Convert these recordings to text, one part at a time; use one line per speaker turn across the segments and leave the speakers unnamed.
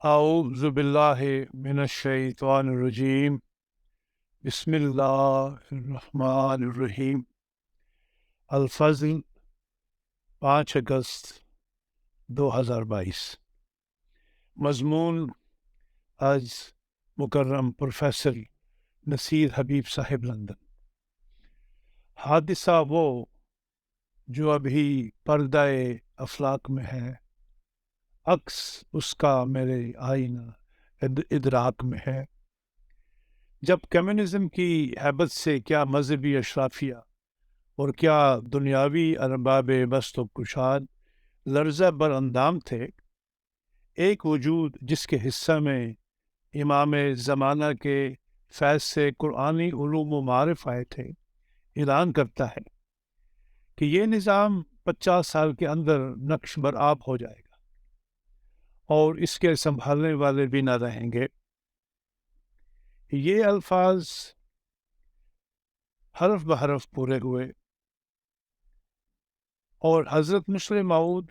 اعوذ باللہ من الشیطان الرجیم، بسم اللہ الرحمن الرحیم۔ الفضل 5 اگست 2022۔ مضمون از مکرم پروفیسر نصیر حبیب صاحب لندن۔ حادثہ وہ جو ابھی پردہ افلاک میں ہے، عکس اس کا میرے آئینہ ادراک میں ہے۔ جب کمیونزم کی ہیبت سے کیا مذہبی اشرافیہ اور کیا دنیاوی ارباب بست و کشاد لرزہ بر اندام تھے، ایک وجود جس کے حصہ میں امام زمانہ کے فیض سے قرآنی علوم و معارف آئے تھے، اعلان کرتا ہے کہ یہ نظام 50 سال کے اندر نقش برآب ہو جائے گا اور اس کے سنبھالنے والے بھی نہ رہیں گے۔ یہ الفاظ حرف بحرف پورے ہوئے اور حضرت مسلم موعود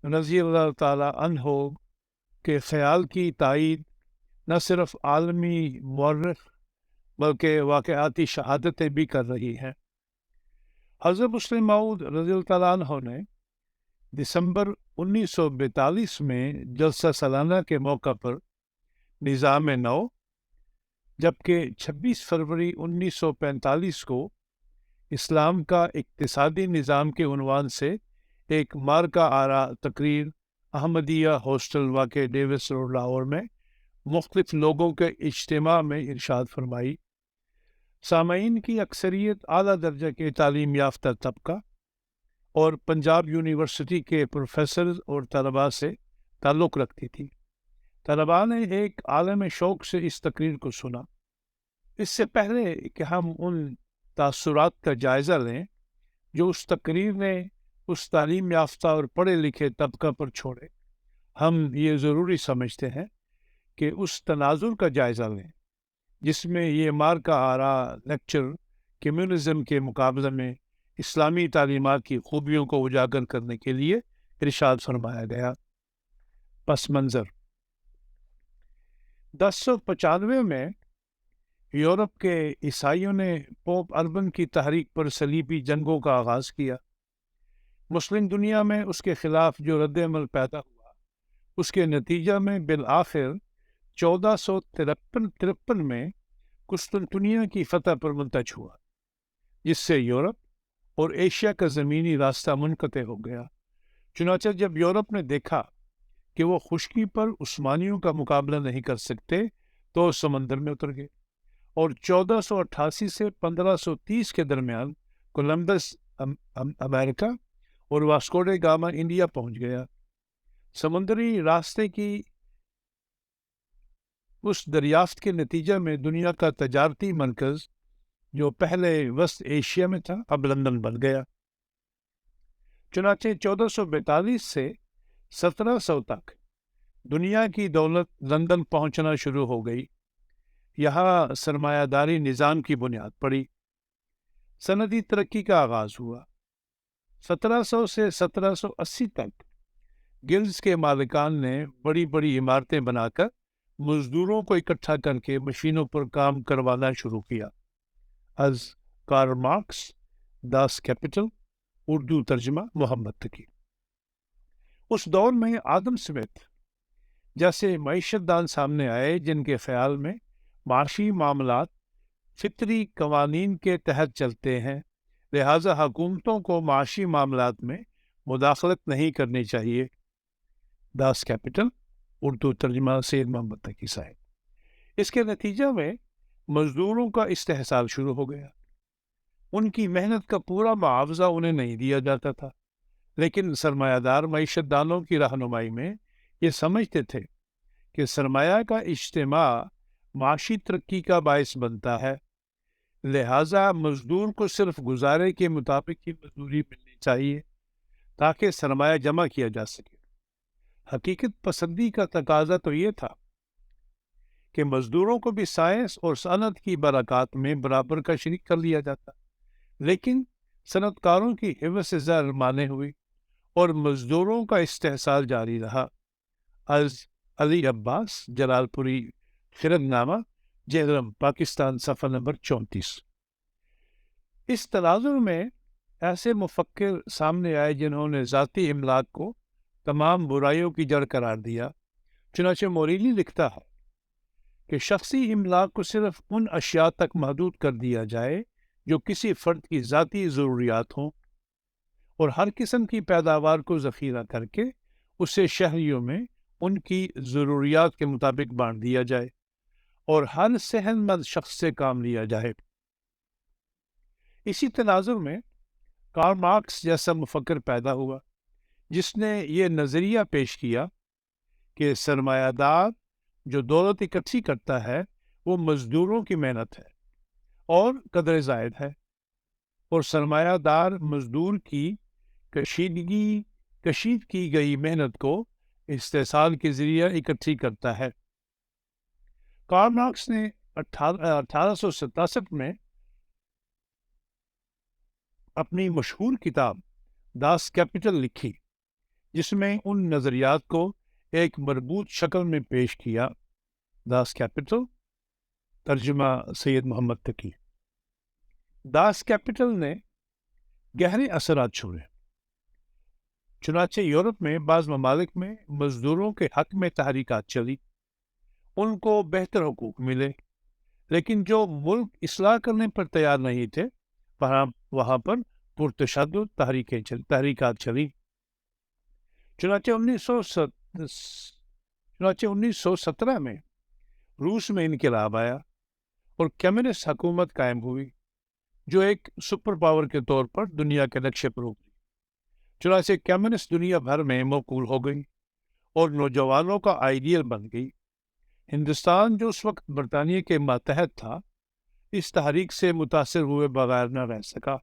رضی اللہ تعالی عنہ کے خیال کی تائید نہ صرف عالمی مورخ بلکہ واقعاتی شہادتیں بھی کر رہی ہیں۔ حضرت مسلم موعود رضی اللہ تعالی عنہ نے دسمبر 1942 میں جلسہ سالانہ کے موقع پر نظام نو، جبکہ 26 فروری 1945 کو اسلام کا اقتصادی نظام کے عنوان سے ایک مارکہ آرا تقریر احمدیہ ہاسٹل واقع ڈیوس روڈ لاہور میں مختلف لوگوں کے اجتماع میں ارشاد فرمائی۔ سامعین کی اکثریت اعلیٰ درجے کے تعلیم یافتہ طبقہ اور پنجاب یونیورسٹی کے پروفیسرز اور طلباء سے تعلق رکھتی تھی۔ طلباء نے ایک عالم شوق سے اس تقریر کو سنا۔ اس سے پہلے کہ ہم ان تاثرات کا جائزہ لیں جو اس تقریر نے اس تعلیم یافتہ اور پڑھے لکھے طبقہ پر چھوڑے، ہم یہ ضروری سمجھتے ہیں کہ اس تناظر کا جائزہ لیں جس میں یہ مارکہ آرا لیکچر کمیونزم کے مقابلے میں اسلامی تعلیمات کی خوبیوں کو اجاگر کرنے کے لیے ارشاد فرمایا گیا۔ پس منظر 1095 میں یورپ کے عیسائیوں نے پوپ اربن کی تحریک پر صلیبی جنگوں کا آغاز کیا۔ مسلم دنیا میں اس کے خلاف جو رد عمل پیدا ہوا، اس کے نتیجہ میں بالآخر 1453 میں قسطنطنیہ کی فتح پر منتج ہوا، جس سے یورپ اور ایشیا کا زمینی راستہ منقطع ہو گیا۔ چنانچہ جب یورپ نے دیکھا کہ وہ خشکی پر عثمانیوں کا مقابلہ نہیں کر سکتے تو سمندر میں اتر گئے اور 1488 سے 1530 کے درمیان کولمبس امریکہ اور واسکو ڈے گاما انڈیا پہنچ گیا۔ سمندری راستے کی اس دریافت کے نتیجے میں دنیا کا تجارتی مرکز جو پہلے وسط ایشیا میں تھا اب لندن بن گیا۔ چنانچہ 1442 سے 1700 تک دنیا کی دولت لندن پہنچنا شروع ہو گئی۔ یہاں سرمایہ داری نظام کی بنیاد پڑی، صنعتی ترقی کا آغاز ہوا۔ 1700 سے 1780 تک گلڈز کے مالکان نے بڑی بڑی عمارتیں بنا کر مزدوروں کو اکٹھا کر کے مشینوں پر کام کروانا شروع کیا۔ از Karl Marx, Das Kapital, Urdu ترجمہ محمد تقی۔ اس دور میں آدم سمتھ جیسے معیشت دان سامنے آئے جن کے خیال میں معاشی معاملات فطری قوانین کے تحت چلتے ہیں، لہذا حکومتوں کو معاشی معاملات میں مداخلت نہیں کرنی چاہیے۔ داس کیپٹل، اردو ترجمہ سید محمد تقی صاحب۔ اس کے نتیجہ میں مزدوروں کا استحصال شروع ہو گیا۔ ان کی محنت کا پورا معاوضہ انہیں نہیں دیا جاتا تھا، لیکن سرمایہ دار معیشت دانوں کی رہنمائی میں یہ سمجھتے تھے کہ سرمایہ کا اجتماع معاشی ترقی کا باعث بنتا ہے، لہٰذا مزدور کو صرف گزارے کے مطابق ہی مزدوری ملنی چاہیے تاکہ سرمایہ جمع کیا جا سکے۔ حقیقت پسندی کا تقاضا تو یہ تھا کہ مزدوروں کو بھی سائنس اور صنعت کی برکات میں برابر کا شریک کر لیا جاتا، لیکن صنعت کاروں کی حوث زر مانے ہوئی اور مزدوروں کا استحصال جاری رہا۔ از علی عباس جلال پوری خرد نامہ جہلم پاکستان صفحہ نمبر 34۔ اس تناظر میں ایسے مفکر سامنے آئے جنہوں نے ذاتی املاک کو تمام برائیوں کی جڑ قرار دیا۔ چنانچہ موریلی لکھتا ہے کہ شخصی املاک کو صرف ان اشیاء تک محدود کر دیا جائے جو کسی فرد کی ذاتی ضروریات ہوں، اور ہر قسم کی پیداوار کو ذخیرہ کر کے اسے شہریوں میں ان کی ضروریات کے مطابق بانٹ دیا جائے، اور ہر صحت مند شخص سے کام لیا جائے۔ اسی تناظر میں کارل مارکس جیسا مفکر پیدا ہوا جس نے یہ نظریہ پیش کیا کہ سرمایہ دار جو دولت اکٹھی کرتا ہے وہ مزدوروں کی محنت ہے اور قدر زائد ہے، اور سرمایہ دار مزدور کی کشید کی گئی محنت کو استحصال کے ذریعے اکٹھی کرتا ہے۔ کارل مارکس نے 1867 میں اپنی مشہور کتاب داس کیپٹل لکھی، جس میں ان نظریات کو ایک مربوط شکل میں پیش کیا۔ داس کیپٹل، ترجمہ سید محمد تقی۔ داس کیپٹل نے گہرے اثرات چھوڑے، چنانچہ یورپ میں بعض ممالک میں مزدوروں کے حق میں تحریکات چلی، ان کو بہتر حقوق ملے، لیکن جو ملک اصلاح کرنے پر تیار نہیں تھے وہاں پر پرتشدد تحریکات چلی۔ چنانچہ 1917 میں روس میں انقلاب آیا اور کمیونسٹ حکومت قائم ہوئی جو ایک سپر پاور کے طور پر دنیا کے نقشے پر ابھری۔ چنانچہ کمیونسٹ دنیا بھر میں مقبول ہو گئی اور نوجوانوں کا آئیڈیل بن گئی۔ ہندوستان جو اس وقت برطانیہ کے ماتحت تھا، اس تحریک سے متاثر ہوئے بغیر نہ رہ سکا۔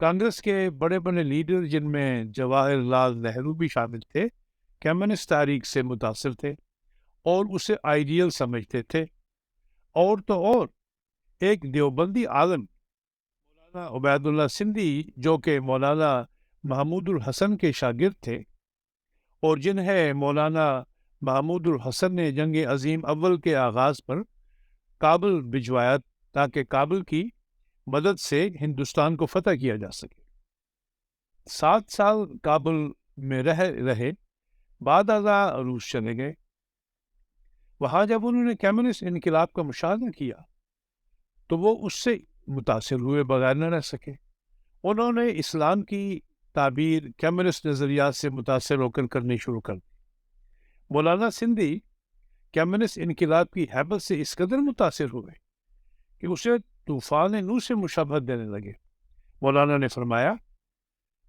کانگریس کے بڑے بڑے لیڈر جن میں جواہر لال نہرو بھی شامل تھے، کمیونسٹ تحریک سے متاثر تھے اور اسے آئیڈیل سمجھتے تھے۔ اور تو اور ایک دیوبندی عالم مولانا عبید اللہ سندھی جو کہ مولانا محمود الحسن کے شاگرد تھے، اور جنہیں مولانا محمود الحسن نے جنگ عظیم اول کے آغاز پر کابل بھجوایا تاکہ کابل کی مدد سے ہندوستان کو فتح کیا جا سکے۔ 7 سال کابل میں رہے بعد ازاں روس چلے گئے۔ وہاں جب انہوں نے کمیونسٹ انقلاب کا مشاہدہ کیا تو وہ اس سے متاثر ہوئے بغیر نہ رہ سکے۔ انہوں نے اسلام کی تعبیر کمیونسٹ نظریات سے متاثر ہو کر کرنی شروع کر دی۔ مولانا سندھی کمیونسٹ انقلاب کی ہیبت سے اس قدر متاثر ہوئے کہ اسے طوفان نو سے مشابہت دینے لگے۔ مولانا نے فرمایا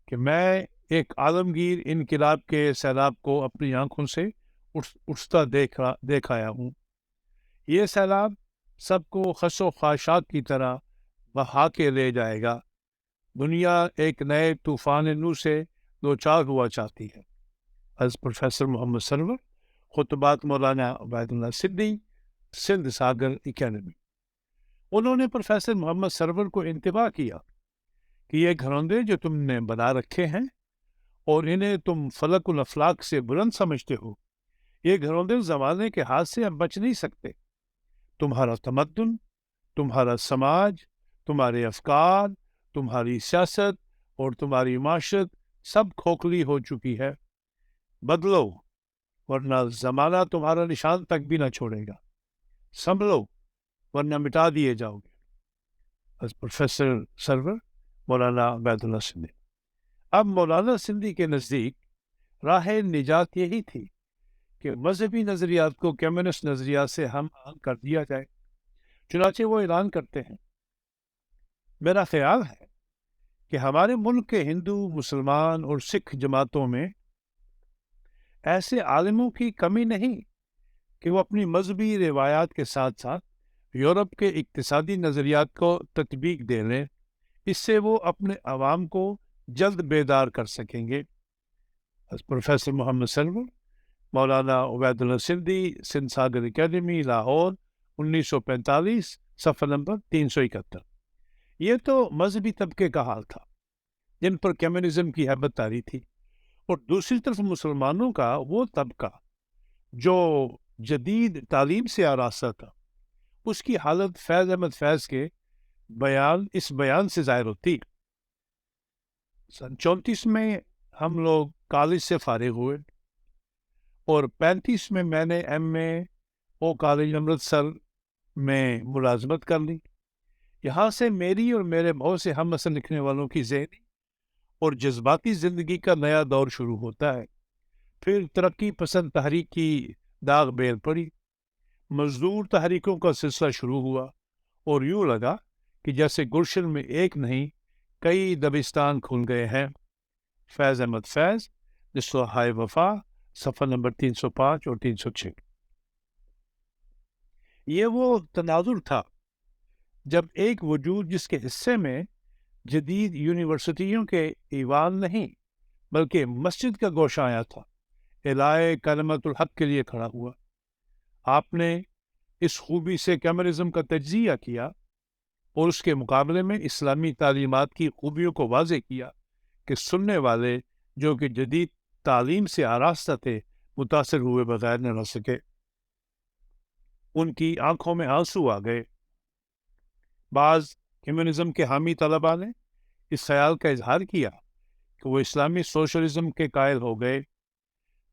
کہ میں ایک عالمگیر انقلاب کے سیلاب کو اپنی آنکھوں سے اٹھتا دیکھ آیا ہوں۔ یہ سیلاب سب کو خس و خاشاک کی طرح بہا کے لے جائے گا۔ دنیا ایک نئے طوفان نو سے دوچار ہوا چاہتی ہے۔ از پروفیسر محمد سرور، خطبات مولانا عبید اللہ سندھی، سندھ ساگر اکیڈمی۔ انہوں نے پروفیسر محمد سرور کو انتباہ کیا کہ یہ گھروندے جو تم نے بنا رکھے ہیں اور انہیں تم فلک الافلاک سے بلند سمجھتے ہو، یہ گھروندے زمانے کے ہاتھ سے اب بچ نہیں سکتے۔ تمہارا تمدن، تمہارا سماج، تمہارے افکار، تمہاری سیاست اور تمہاری معاشرت سب کھوکھلی ہو چکی ہے۔ بدلو ورنہ زمانہ تمہارا نشان تک بھی نہ چھوڑے گا۔ سنبھلو ورنہ مٹا دیے جاؤ گے۔ پروفیسر سرور مولانا عبید اللہ سندھی۔ اب مولانا سندھی کے نزدیک راہ نجات یہی تھی کہ مذہبی نظریات کو کمیونسٹ نظریات سے ہم آہنگ کر دیا جائے۔ چنانچہ وہ اعلان کرتے ہیں، میرا خیال ہے کہ ہمارے ملک کے ہندو، مسلمان اور سکھ جماعتوں میں ایسے عالموں کی کمی نہیں کہ وہ اپنی مذہبی روایات کے ساتھ ساتھ یورپ کے اقتصادی نظریات کو تطبیق دے لیں۔ اس سے وہ اپنے عوام کو جلد بیدار کر سکیں گے۔ پروفیسر محمد سرور مولانا عبید اللہ سندھی، سندھ ساگر اکیڈمی، لاہور، 1945، صفحہ نمبر 371۔ یہ تو مذہبی طبقے کا حال تھا جن پر کمیونزم کی ہیبت طاری تھی، اور دوسری طرف مسلمانوں کا وہ طبقہ جو جدید تعلیم سے آراستہ تھا، اس کی حالت فیض احمد فیض کے اس بیان سے ظاہر ہوتی۔ سن 34 میں ہم لوگ کالج سے فارغ ہوئے اور 35 میں میں نے ایم اے او کالج امرتسر میں ملازمت کر لی۔ یہاں سے میری اور میرے بہت سے ہم اثر لکھنے والوں کی ذہنی اور جذباتی زندگی کا نیا دور شروع ہوتا ہے۔ پھر ترقی پسند تحریک کی داغ بیل پڑی، مزدور تحریکوں کا سلسلہ شروع ہوا اور یوں لگا کہ جیسے گلشن میں ایک نہیں کئی دبستان کھل گئے ہیں۔ فیض احمد فیض، نصف ہائے وفا، صفحہ نمبر 305 اور 306۔ یہ وہ تناظر تھا جب ایک وجود جس کے حصے میں جدید یونیورسٹیوں کے ایوان نہیں بلکہ مسجد کا گوشہ آیا تھا، اعلائے کلمت الحق کے لیے کھڑا ہوا۔ آپ نے اس خوبی سے کمیونزم کا تجزیہ کیا اور اس کے مقابلے میں اسلامی تعلیمات کی خوبیوں کو واضح کیا کہ سننے والے جو کہ جدید تعلیم سے آراستہ تھے متاثر ہوئے بغیر نہ رہ سکے۔ ان کی آنکھوں میں آنسو آ گئے۔ بعض کمیونزم کے حامی طلباء نے اس خیال کا اظہار کیا کہ وہ اسلامی سوشلزم کے قائل ہو گئے۔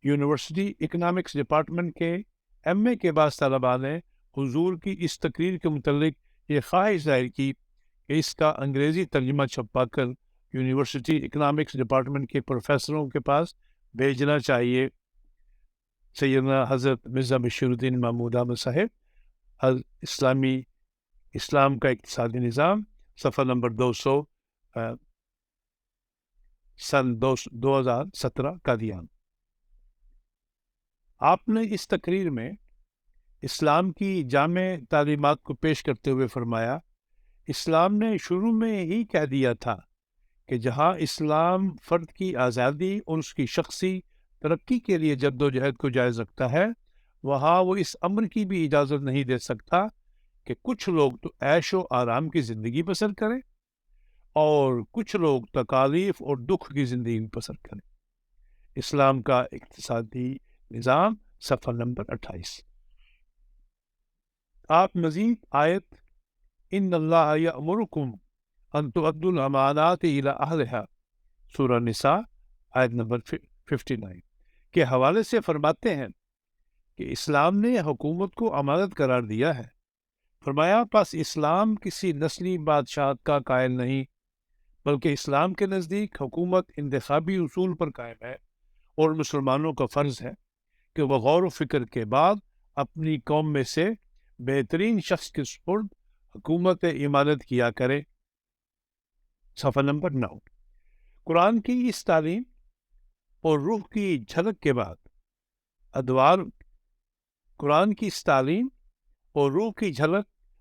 یونیورسٹی اکنامکس ڈپارٹمنٹ کے ایم اے کے بعض طلباء نے حضور کی اس تقریر کے متعلق یہ خواہش ظاہر کی کہ اس کا انگریزی ترجمہ چھپا کر یونیورسٹی اکنامکس ڈپارٹمنٹ کے پروفیسروں کے پاس بھیجنا چاہیے۔ سیدنا حضرت مرزا بشیر الدین محمود احمد صاحب، اسلام کا اقتصادی نظام، صفحہ نمبر 200، سن 2017 قادیان۔ آپ نے اس تقریر میں اسلام کی جامع تعلیمات کو پیش کرتے ہوئے فرمایا، اسلام نے شروع میں ہی کہہ دیا تھا کہ جہاں اسلام فرد کی آزادی اور اس کی شخصی ترقی کے لیے جد و جہد کو جائز رکھتا ہے، وہاں وہ اس امر کی بھی اجازت نہیں دے سکتا کہ کچھ لوگ تو عیش و آرام کی زندگی بسر کریں اور کچھ لوگ تکالیف اور دکھ کی زندگی بسر کریں۔ اسلام کا اقتصادی نظام، صفحہ نمبر 28۔ آپ مزید آیت ان اللہ یأمرکم ان تؤدوا الامانات الی اہلہا، سورہ نساء آیت نمبر 59 کے حوالے سے فرماتے ہیں کہ اسلام نے حکومت کو امانت قرار دیا ہے۔ فرمایا پس اسلام کسی نسلی بادشاہت کا قائل نہیں، بلکہ اسلام کے نزدیک حکومت انتخابی اصول پر قائم ہے اور مسلمانوں کا فرض ہے کہ وہ غور و فکر کے بعد اپنی قوم میں سے بہترین شخص کے سپرد حکومت امانت کیا کرے۔ صفحہ نمبر 9۔ قرآن کی اس تعلیم اور روح کی جھلک کے بعد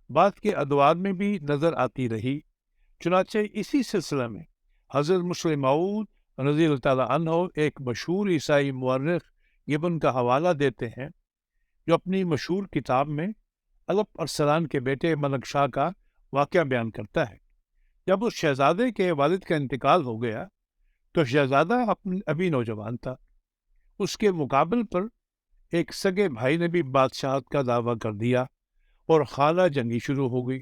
بعد کے ادوار میں بھی نظر آتی رہی۔ چنانچہ اسی سلسلہ میں حضرت مسلم موعود رضی اللہ تعالیٰ عنہ ایک مشہور عیسائی مورخ ابن کا حوالہ دیتے ہیں، جو اپنی مشہور کتاب میں الپ ارسلان کے بیٹے ملک شاہ کا واقعہ بیان کرتا ہے۔ جب اس شہزادے کے والد کا انتقال ہو گیا تو شہزادہ ابھی نوجوان تھا۔ اس کے مقابل پر ایک سگے بھائی نے بھی بادشاہت کا دعویٰ کر دیا اور خانہ جنگی شروع ہو گئی۔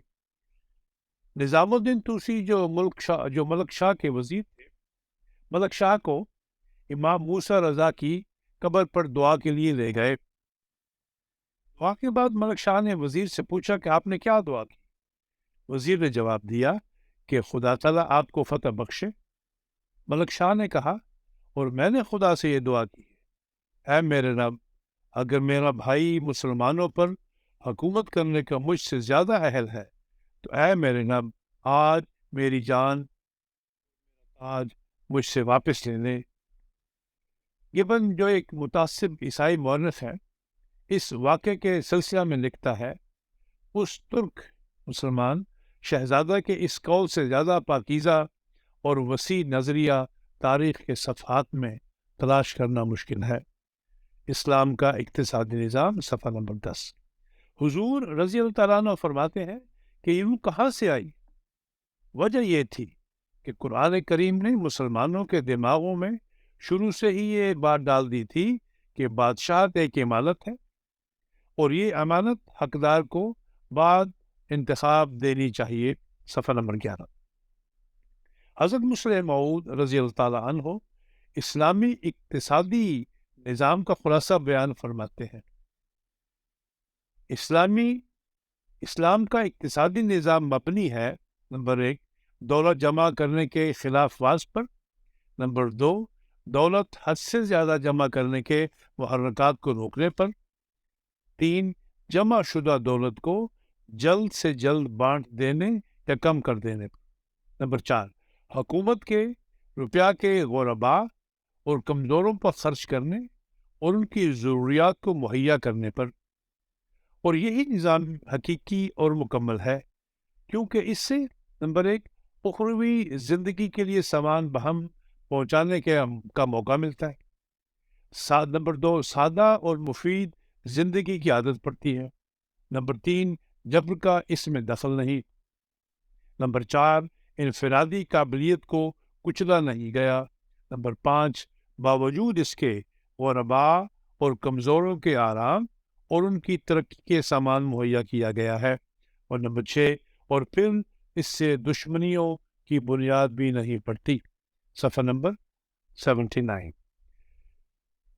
نظام الدین طوسی جو ملک شاہ کے وزیر تھے، ملک شاہ کو امام موسیٰ رضا کی قبر پر دعا کے لیے لے گئے۔ دعا کے بعد ملک شاہ نے وزیر سے پوچھا کہ آپ نے کیا دعا کی؟ وزیر نے جواب دیا کہ خدا تعالیٰ آپ کو فتح بخشے۔ ملک شاہ نے کہا اور میں نے خدا سے یہ دعا کی ہے، اے میرے رب، اگر میرا بھائی مسلمانوں پر حکومت کرنے کا مجھ سے زیادہ اہل ہے تو اے میرے رب، آج میری جان آج مجھ سے واپس لے لے۔ ابن جو ایک متعصب عیسائی مورخ ہے، اس واقعے کے سلسلہ میں لکھتا ہے، اس ترک مسلمان شہزادہ کے اس قول سے زیادہ پاکیزہ اور وسیع نظریہ تاریخ کے صفحات میں تلاش کرنا مشکل ہے۔ اسلام کا اقتصادی نظام، صفحہ نمبر 10۔ حضور رضی اللہ تعالیٰ عنہ فرماتے ہیں کہ یہ کہاں سے آئی؟ وجہ یہ تھی کہ قرآن کریم نے مسلمانوں کے دماغوں میں شروع سے ہی یہ بات ڈال دی تھی کہ بادشاہت ایک امانت ہے اور یہ امانت حقدار کو بعد انتخاب دینی چاہیے۔ صفحہ نمبر 11۔ حضرت مسلم موعود رضی اللہ تعالیٰ عنہ اسلامی اقتصادی نظام کا خلاصہ بیان فرماتے ہیں۔ اسلام کا اقتصادی نظام مبنی ہے: نمبر 1، دولت جمع کرنے کے خلاف ورز پر۔ نمبر 2، دولت حد سے زیادہ جمع کرنے کے محرکات کو روکنے پر۔ 3، جمع شدہ دولت کو جلد سے جلد بانٹ دینے یا کم کر دینے پر۔ نمبر 4، حکومت کے روپیہ کے غرباء اور کمزوروں پر خرچ کرنے اور ان کی ضروریات کو مہیا کرنے پر۔ اور یہی نظام حقیقی اور مکمل ہے، کیونکہ اس سے نمبر 1، اخروی زندگی کے لیے سامان بہم پہنچانے کا موقع ملتا ہے۔ نمبر 2، سادہ اور مفید زندگی کی عادت پڑتی ہے۔ نمبر 3، جبر کا اس میں دخل نہیں۔ نمبر 4، انفرادی قابلیت کو کچلا نہیں گیا۔ نمبر 5، باوجود اس کے غرباء اور کمزوروں کے آرام اور ان کی ترقی کے سامان مہیا کیا گیا ہے۔ اور نمبر 6، اور پھر اس سے دشمنیوں کی بنیاد بھی نہیں پڑتی۔ صفحہ نمبر 79۔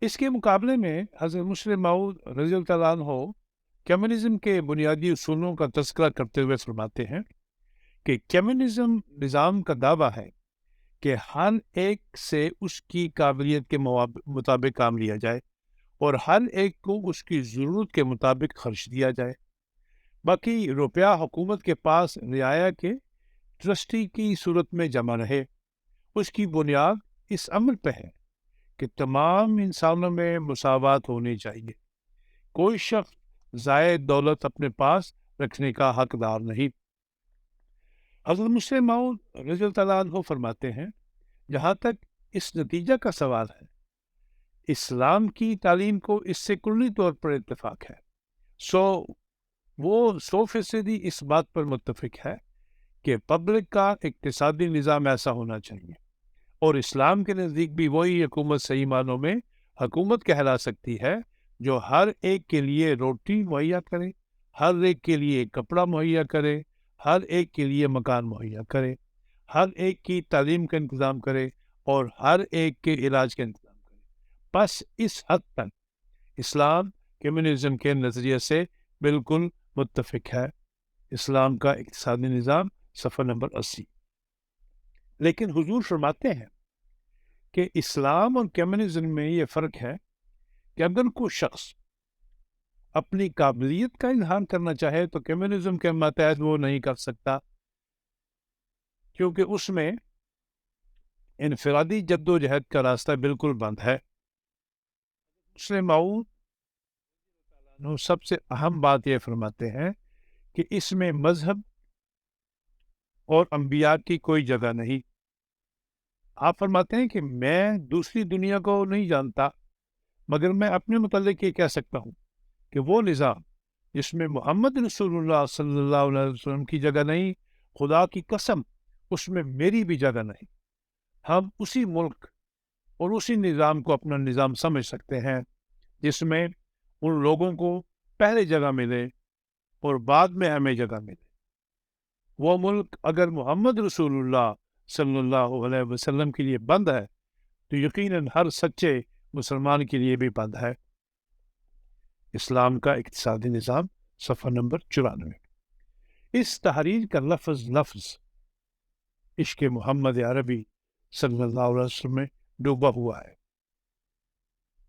اس کے مقابلے میں حضرت مسلم موعود رضی اللہ تعالیٰ عنہ کمیونزم کے بنیادی اصولوں کا تذکرہ کرتے ہوئے فرماتے ہیں کہ کمیونزم نظام کا دعویٰ ہے کہ ہر ایک سے اس کی قابلیت کے مطابق کام لیا جائے اور ہر ایک کو اس کی ضرورت کے مطابق خرچ دیا جائے۔ باقی روپیہ حکومت کے پاس رعایا کے ٹرسٹی کی صورت میں جمع رہے۔ اس کی بنیاد اس عمل پہ ہے کہ تمام انسانوں میں مساوات ہونی چاہیے۔ کوئی شخص زائد دولت اپنے پاس رکھنے کا حقدار نہیں۔ حضرت مسلم موعود رضی اللہ تعالیٰ عنہ فرماتے ہیں، جہاں تک اس نتیجہ کا سوال ہے، اسلام کی تعلیم کو اس سے کلی طور پر اتفاق ہے۔ وہ 100% اس بات پر متفق ہے کہ پبلک کا اقتصادی نظام ایسا ہونا چاہیے، اور اسلام کے نزدیک بھی وہی حکومت صحیح معنوں میں حکومت کہلا سکتی ہے جو ہر ایک کے لیے روٹی مہیا کرے، ہر ایک کے لیے کپڑا مہیا کرے، ہر ایک کے لیے مکان مہیا کرے، ہر ایک کی تعلیم کا انتظام کرے اور ہر ایک کے علاج کا انتظام کرے۔ بس اس حد تک اسلام کمیونزم کے نظریے سے بالکل متفق ہے۔ اسلام کا اقتصادی نظام، صفحہ نمبر 80۔ لیکن حضور فرماتے ہیں کہ اسلام اور کمیونزم میں یہ فرق ہے کہ اگر کوئی شخص اپنی قابلیت کا اظہار کرنا چاہے تو کمیونزم کے ماتحت وہ نہیں کر سکتا، کیونکہ اس میں انفرادی جد و جہد کا راستہ بالکل بند ہے۔ مسلم موعود سب سے اہم بات یہ فرماتے ہیں کہ اس میں مذہب اور انبیاء کی کوئی جگہ نہیں۔ آپ فرماتے ہیں کہ میں دوسری دنیا کو نہیں جانتا، مگر میں اپنے متعلق یہ کہہ سکتا ہوں کہ وہ نظام جس میں محمد رسول اللہ صلی اللہ علیہ وسلم کی جگہ نہیں، خدا کی قسم اس میں میری بھی جگہ نہیں۔ ہم اسی ملک اور اسی نظام کو اپنا نظام سمجھ سکتے ہیں جس میں ان لوگوں کو پہلے جگہ ملے اور بعد میں ہمیں جگہ ملے۔ وہ ملک اگر محمد رسول اللہ صلی اللہ علیہ وسلم کے لیے بند ہے تو یقیناً ہر سچے مسلمان کے لیے بھی بند ہے۔ اسلام کا اقتصادی نظام، صفحہ نمبر 94۔ اس تحریر کا لفظ عشق محمد عربی صلی اللہ علیہ وسلم میں ڈوبا ہوا ہے۔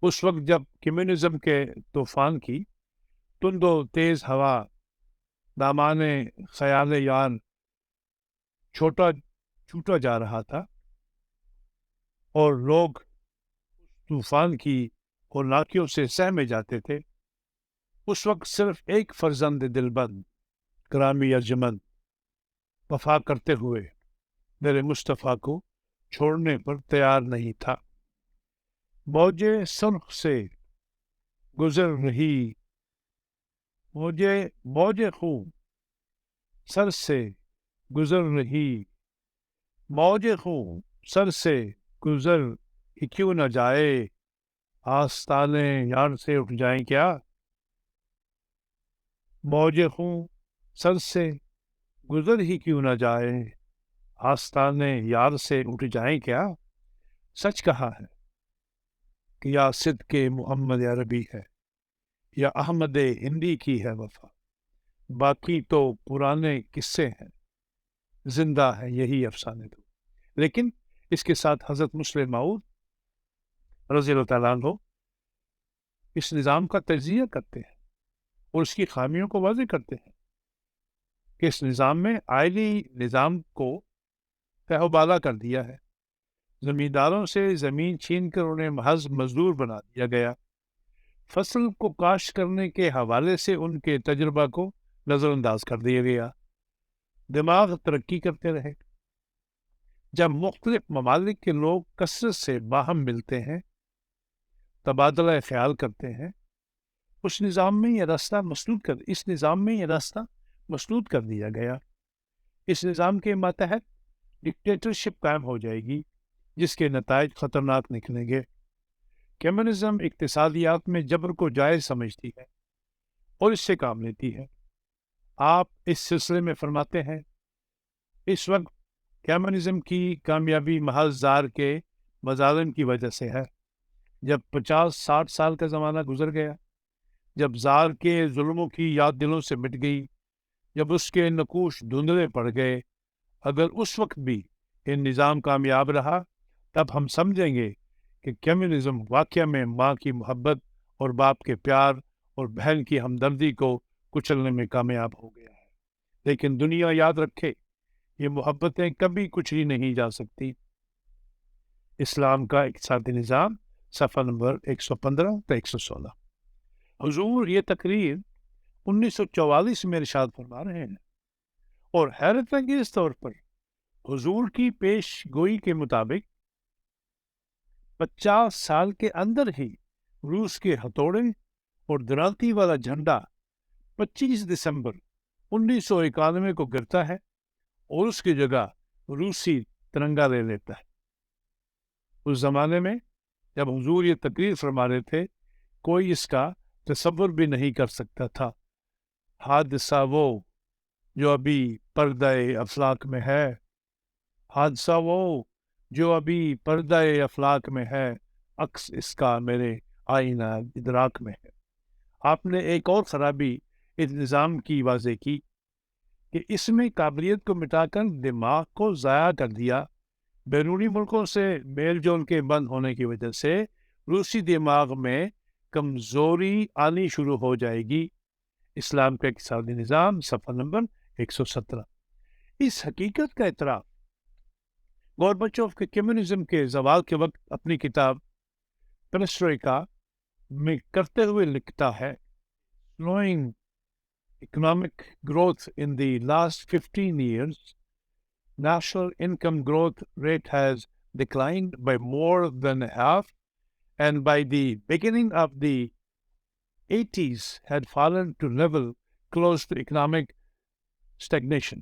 اس وقت جب کمیونزم کے طوفان کی تند و تیز ہوا دامان خیال یار چھوٹا جا رہا تھا اور لوگ طوفان کی ہولناکیوں سے سہمے جاتے تھے، اس وقت صرف ایک فرزند دلبند گرامی ارجمند وفا کرتے ہوئے میرے مصطفیٰ کو چھوڑنے پر تیار نہیں تھا۔ موجے سرخ سے گزر رہی، موجے خون سر سے گزر رہی، موجے خون سر سے گزر ہی کیوں نہ جائے، آستانے یار سے اٹھ جائیں کیا، موج خوں سر سے گزر ہی کیوں نہ جائے، آستانے یار سے اٹھ جائیں کیا، سچ کہا ہے کہ یا صدق محمد عربی ہے، یا احمد ہندی کی ہے وفا، باقی تو پرانے قصے ہیں، زندہ ہے یہی افسانے تو۔ لیکن اس کے ساتھ حضرت مسلم موعود رضی اللہ تعالیٰ عنہ اس نظام کا تجزیہ کرتے ہیں اور اس کی خامیوں کو واضح کرتے ہیں کہ اس نظام میں آئلی نظام کو تہو بالا کر دیا ہے، زمینداروں سے زمین چھین کر انہیں محض مزدور بنا دیا گیا، فصل کو کاشت کرنے کے حوالے سے ان کے تجربہ کو نظر انداز کر دیا گیا، دماغ ترقی کرتے رہے۔ جب مختلف ممالک کے لوگ کثرت سے باہم ملتے ہیں، تبادلہ خیال کرتے ہیں، اس نظام میں یہ راستہ مسدود کر دیا گیا۔ اس نظام کے ماتحت ڈکٹیٹرشپ قائم ہو جائے گی، جس کے نتائج خطرناک نکلیں گے۔ کمیونزم اقتصادیات میں جبر کو جائز سمجھتی ہے اور اس سے کام لیتی ہے۔ آپ اس سلسلے میں فرماتے ہیں، اس وقت کمیونزم کی کامیابی محض زار کے مظالم کی وجہ سے ہے۔ جب 50-60 سال کا زمانہ گزر گیا، جب زار کے ظلموں کی یاد دلوں سے مٹ گئی، جب اس کے نقوش دھندلے پڑ گئے، اگر اس وقت بھی یہ نظام کامیاب رہا، تب ہم سمجھیں گے کہ کمیونزم واقعہ میں ماں کی محبت اور باپ کے پیار اور بہن کی ہمدردی کو کچلنے میں کامیاب ہو گیا ہے۔ لیکن دنیا یاد رکھے، یہ محبتیں کبھی کچلی نہیں جا سکتی۔ اسلام کا اقتصادی نظام، صفحہ نمبر 115 تا 116۔ حضور یہ تقریر 1944 میں ارشاد فرما رہے ہیں، اور حیرت انگیز طور پر حضور کی پیش گوئی کے مطابق 50 سال کے اندر ہی روس کے ہتھوڑے اور درانتی والا جھنڈا 25 دسمبر 1991 کو گرتا ہے اور اس کی جگہ روسی ترنگا لے لیتا ہے۔ اس زمانے میں جب حضور یہ تقریر فرما رہے تھے، کوئی اس کا تصور بھی نہیں کر سکتا تھا۔ حادثہ وہ جو ابھی پردہ افلاک میں ہے، حادثہ وہ جو ابھی پردہ افلاک میں ہے، عکس اس کا میرے آئینہ ادراک میں ہے۔ آپ نے ایک اور خرابی اس نظام کی واضح کی کہ اس میں قابلیت کو مٹا کر دماغ کو ضائع کر دیا۔ بیرونی ملکوں سے میل جول کے بند ہونے کی وجہ سے روسی دماغ میں کمزوری آنی شروع ہو جائے گی۔ اسلام کا اقتصادی نظام، صفحہ نمبر 117۔ اس حقیقت کا اعتراف گورباچوف کے کمیونزم کے زوال کے وقت اپنی کتاب پرسٹروئکا میں کرتے ہوئے لکھتا ہے، slowing economic growth in the last 15 years, national income growth rate has declined by more than half, and by the beginning of the 80s had fallen to level close to economic stagnation.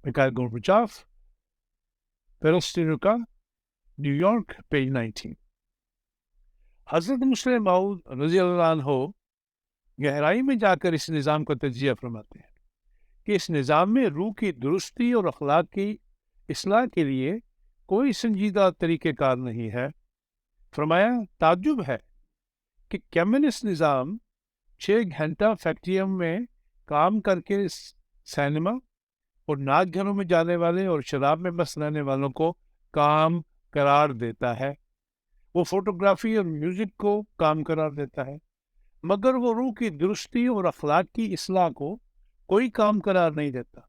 Mikhail Gorbachev, Perestroika, new York, page 19۔ حضرت مسلم موعود رضی اللہ عنہ گہرائی میں جا کر اس نظام کا تجزیہ فرماتے ہیں کہ اس نظام میں روح کی درستی اور اخلاق کی اصلاح کے لیے کوئی سنجیدہ طریقہ کار نہیں ہے۔ فرمایا، تعجب ہے کہ کمیونسٹ نظام 6 گھنٹہ فیکٹریوں میں کام کر کے سینما اور ناچ گھروں میں جانے والے اور شراب میں مست رہنے والوں کو کام قرار دیتا ہے، وہ فوٹوگرافی اور میوزک کو کام قرار دیتا ہے، مگر وہ روح کی درستی اور اخلاق کی اصلاح کو کوئی کام قرار نہیں دیتا۔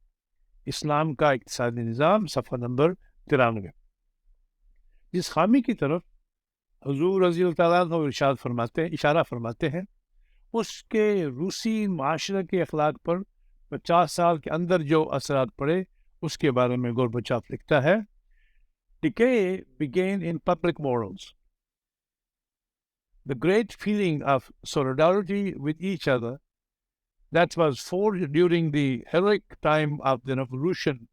اسلام کا اقتصادی نظام، صفحہ نمبر 93۔ جس خامی کی طرف حضور رضی اللہ تعالیٰ عنہ اشارہ فرماتے ہیں، اس کے روسی معاشرے کے اخلاق پر 50 سال کے اندر جو اثرات پڑے، اس کے بارے میں گورباچوف لکھتا ہے، Decay began in public morals. The great feeling of solidarity with each other that was forged during the heroic time of the revolution,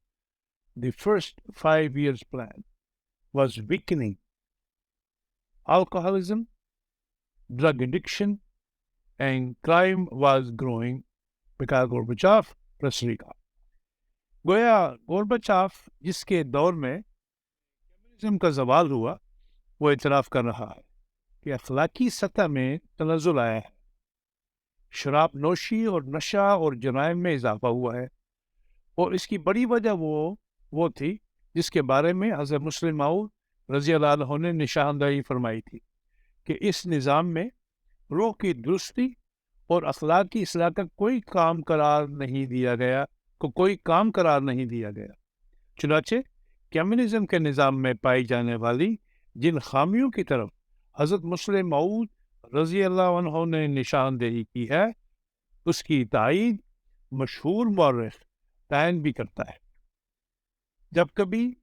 the first 5 years plan, was weakening. Alcoholism, drug addiction and crime was growing. Mikhail Gorbachev, کا گویا Gorbachev جس کے دور میں communism کا زوال ہوا وہ اعتراف کر رہا ہے کہ اخلاقی سطح میں تنزل آیا ہے، شراب نوشی اور نشہ اور جرائم میں اضافہ ہوا ہے، اور اس کی بڑی وجہ وہ تھی جس کے بارے میں حضرت مسلم موعود رضی اللہ عنہ نے نشاندہی فرمائی تھی کہ اس نظام میں روح کی درستی اور اخلاقی اصلاح کا کوئی کام قرار نہیں دیا گیا چنانچہ کمیونزم کے نظام میں پائی جانے والی جن خامیوں کی طرف حضرت مسلم موعود رضی اللہ عنہ نے نشاندہی کی ہے اس کی تائید مشہور مورخ تعین بھی کرتا ہے۔ جب کبھی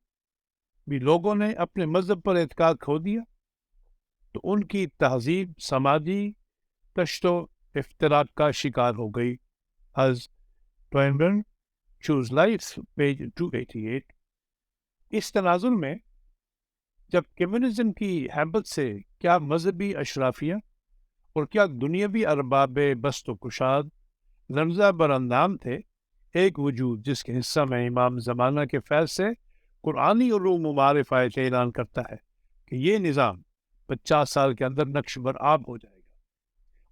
بھی لوگوں نے اپنے مذہب پر اعتقاد کھو دیا تو ان کی تہذیب سماجی تشت و افتراق کا شکار ہو گئی۔ از ٹوائنبرن چوز لائف پیج 288۔ اس تناظر میں جب کمیونزم کی حیبت سے کیا مذہبی اشرافیہ اور کیا دنیاوی ارباب بست و کشاد لرزہ براندام تھے، ایک وجود جس کے حصہ میں امام زمانہ کے فیض سے قرآنی علوم و معرفت اعلان کرتا ہے کہ یہ نظام 50 سال کے اندر نقش برآب ہو جائے گا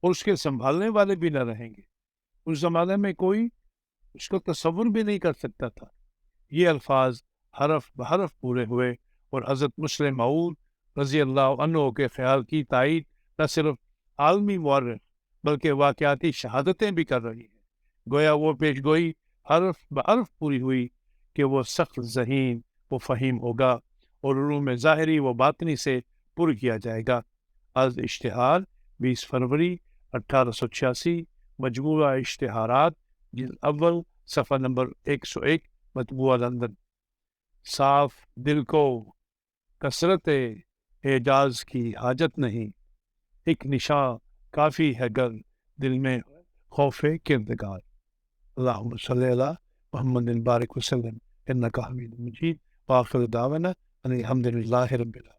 اور اس کے سنبھالنے والے بھی نہ رہیں گے، اس زمانے میں کوئی اس کو تصور بھی نہیں کر سکتا تھا۔ یہ الفاظ حرف بحرف پورے ہوئے اور حضرت مسلم موعود رضی اللہ عنہ کے خیال کی تائید نہ صرف عالمی مورخ بلکہ واقعاتی شہادتیں بھی کر رہی ہیں۔ گویا وہ پیش گوئی حرف بحرف پوری ہوئی کہ وہ سخت ذہین و فہیم ہوگا اور علوم ظاہری و باطنی سے پر کیا جائے گا۔ از اشتہار 20 فروری 1886، مجموعہ اشتہارات جلد اول صفحہ نمبر 101، مطبوعہ لندن۔ صاف دل کو کثرت اعجاز کی حاجت نہیں، ایک نشاں کافی ہے گر دل میں خوف کردگار۔ اللہم صلی علی محمد بارک وسلم انک حمید مجید، وآخر دعوانا ان الحمد للہ رب العالمین۔